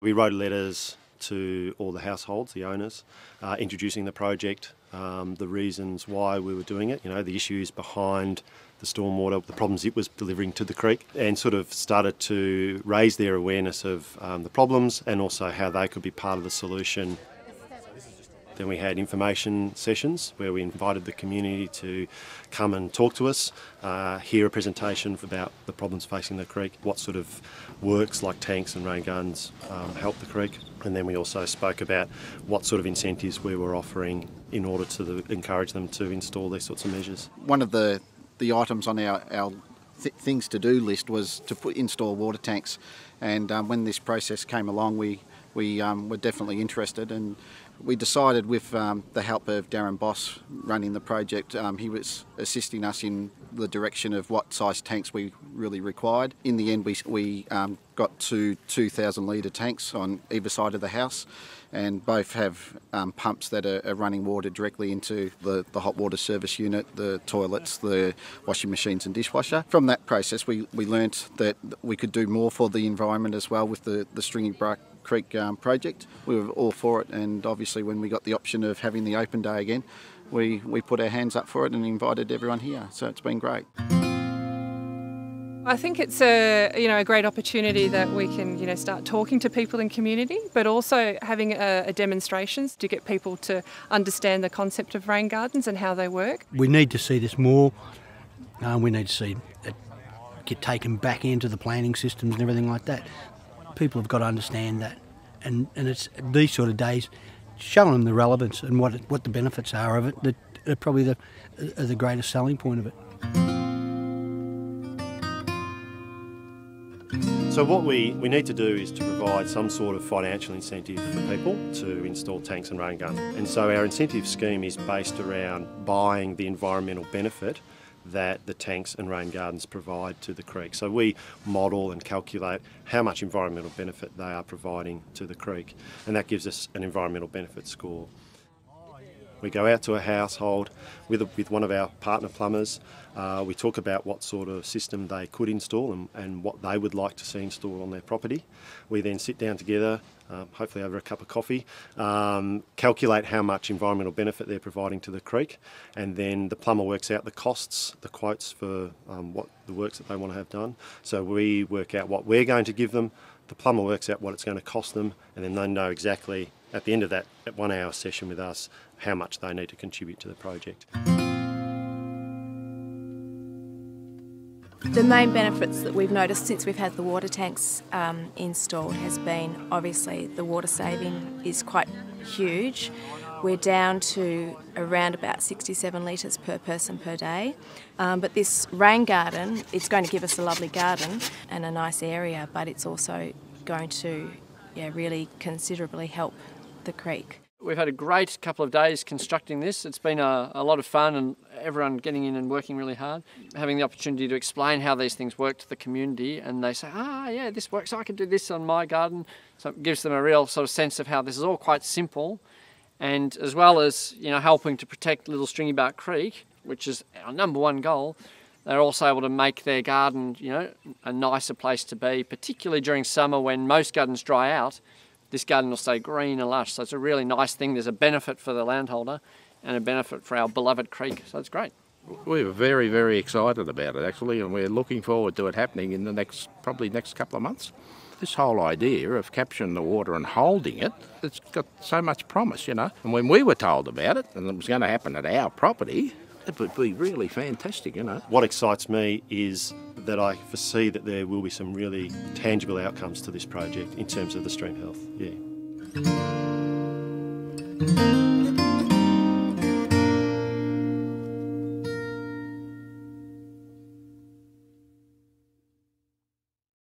We wrote letters to all the households, the owners, introducing the project, the reasons why we were doing it, the issues behind the stormwater, the problems it was delivering to the creek, and sort of started to raise their awareness of the problems and also how they could be part of the solution. Then we had information sessions where we invited the community to come and talk to us, hear a presentation about the problems facing the creek, what sort of works like tanks and rain gardens help the creek. And then we also spoke about what sort of incentives we were offering in order to encourage them to install these sorts of measures. One of the items on our things to do list was to install water tanks, and when this process came along we were definitely interested, and we decided with the help of Darren Boss running the project, he was assisting us in the direction of what size tanks we really required. In the end we got to 2,000 litre tanks on either side of the house, and both have pumps that are running water directly into the hot water service unit, the toilets, the washing machines and dishwasher. From that process we learnt that we could do more for the environment as well with the Stringybark Creek project. We were all for it, and obviously when we got the option of having the open day again, we put our hands up for it and invited everyone here, so it's been great. I think it's a great opportunity that we can start talking to people in community, but also having a demonstrations to get people to understand the concept of rain gardens and how they work. We need to see this more. We need to see it get taken back into the planning systems and everything like that. People have got to understand that, and it's these sort of days showing them the relevance and what the benefits are of it that are probably the greatest selling point of it. So what we need to do is to provide some sort of financial incentive for people to install tanks and rain gardens. And so our incentive scheme is based around buying the environmental benefit that the tanks and rain gardens provide to the creek. So we model and calculate how much environmental benefit they are providing to the creek, and that gives us an environmental benefit score. We go out to a household with one of our partner plumbers. We talk about what sort of system they could install and what they would like to see installed on their property. We then sit down together, hopefully over a cup of coffee, calculate how much environmental benefit they're providing to the creek, and then the plumber works out the costs, the quotes for what the works that they want to have done. So we work out what we're going to give them, the plumber works out what it's going to cost them, and then they know exactly at the end of that 1 hour session with us how much they need to contribute to the project. The main benefits that we've noticed since we've had the water tanks installed has been obviously the water saving is quite huge. We're down to around about 67 litres per person per day. But this rain garden, it's going to give us a lovely garden and a nice area, but it's also going to really considerably help the creek. We've had a great couple of days constructing this. It's been a lot of fun, and everyone getting in and working really hard. Having the opportunity to explain how these things work to the community, and they say, yeah, this works, I can do this on my garden. So it gives them a real sort of sense of how this is all quite simple, and as well as helping to protect Little Stringybark Creek, which is our #1 goal, they're also able to make their garden a nicer place to be, particularly during summer when most gardens dry out. This garden will stay green and lush, so it's a really nice thing. There's a benefit for the landholder and a benefit for our beloved creek, so it's great. We were very, very excited about it actually, and we're looking forward to it happening in the probably next couple of months. This whole idea of capturing the water and holding it, it's got so much promise, And when we were told about it, and it was going to happen at our property, it would be really fantastic, What excites me is that I foresee that there will be some really tangible outcomes to this project in terms of the stream health. Yeah.